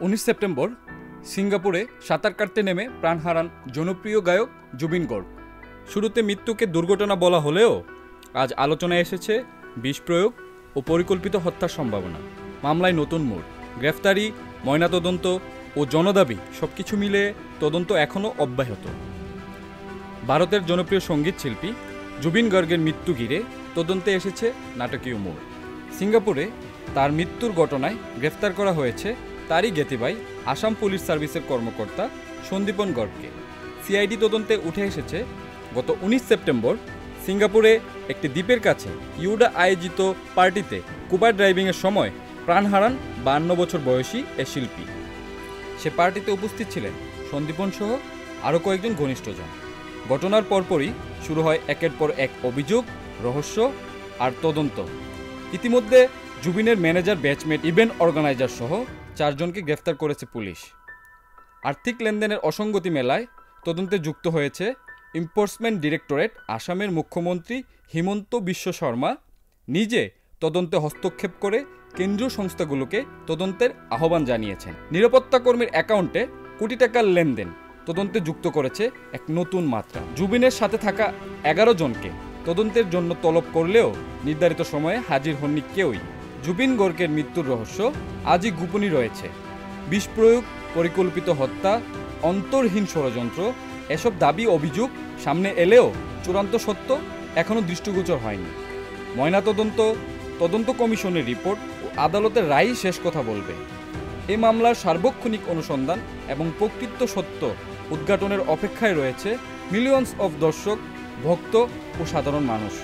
19 September সিঙ্গাপুরে সাঁতার কাটতে নেমে প্রাণ হারান জনপ্রিয় গায়ক জুবিন গর্গ। শুরুতে মৃত্যুকে দুর্ঘটনা বলা হলেও আজ আলোচনায় এসেছে বিষ প্রয়োগ ও পরিকল্পিত হত্যার সম্ভাবনা। মামলায় নতুন মোড়, গ্রেফতারি, ময়নাতদন্ত ও জনদাবি সবকিছু মিলে তদন্ত এখনও অব্যাহত। ভারতের জনপ্রিয় সঙ্গীত শিল্পী জুবিন গর্গের মৃত্যু ঘিরে তদন্তে এসেছে নাটকীয় মোড়। সিঙ্গাপুরে তার মৃত্যুর ঘটনায় গ্রেফতার করা হয়েছে তারই জ্ঞাতিভাই আসাম পুলিশ সার্ভিসের কর্মকর্তা সন্দীপন গর্গকে। সিআইডি তদন্তে উঠে এসেছে গত 19 সেপ্টেম্বর সিঙ্গাপুরে একটি দ্বীপের কাছে ইউডা আয়োজিত পার্টিতে কুবা ড্রাইভিংয়ের সময় প্রাণ হারান 52 বছর বয়সী এ শিল্পী। সে পার্টিতে উপস্থিত ছিলেন সন্দীপন সহ আরও কয়েকজন ঘনিষ্ঠজন। ঘটনার পরপরই শুরু হয় একের পর এক অভিযোগ, রহস্য আর তদন্ত। ইতিমধ্যে জুবিনের ম্যানেজার, ব্যাচমেট, ইভেন্ট অর্গানাইজার সহ 4 জনকে গ্রেফতার করেছে পুলিশ। আর্থিক লেনদেনের অসঙ্গতি মেলায় তদন্তে যুক্ত হয়েছে এনফোর্সমেন্ট ডিরেক্টরেট। আসামের মুখ্যমন্ত্রী হিমন্ত বিশ্ব শর্মা নিজে তদন্তে হস্তক্ষেপ করে কেন্দ্রীয় সংস্থাগুলোকে তদন্তের আহ্বান জানিয়েছেন। নিরাপত্তা কর্মীর অ্যাকাউন্টে কোটি টাকার লেনদেন তদন্তে যুক্ত করেছে এক নতুন মাত্রা। জুবিনের সাথে থাকা 11 জনকে তদন্তের জন্য তলব করলেও নির্ধারিত সময়ে হাজির হননি কেউই। জুবিন গর্গের মৃত্যুর রহস্য আজই গোপনই রয়েছে। বিষ প্রয়োগ, পরিকল্পিত হত্যা, অন্তর্হীন ষড়যন্ত্র, এসব দাবি অভিযোগ সামনে এলেও চূড়ান্ত সত্য এখনও দৃষ্টিগোচর হয়নি। ময়নাতদন্ত, তদন্ত কমিশনের রিপোর্ট ও আদালতের রায়ই শেষ কথা বলবে। এ মামলার সার্বক্ষণিক অনুসন্ধান এবং প্রকৃত সত্য উদ্ঘাটনের অপেক্ষায় রয়েছে মিলিয়নস অফ দর্শক, ভক্ত ও সাধারণ মানুষ।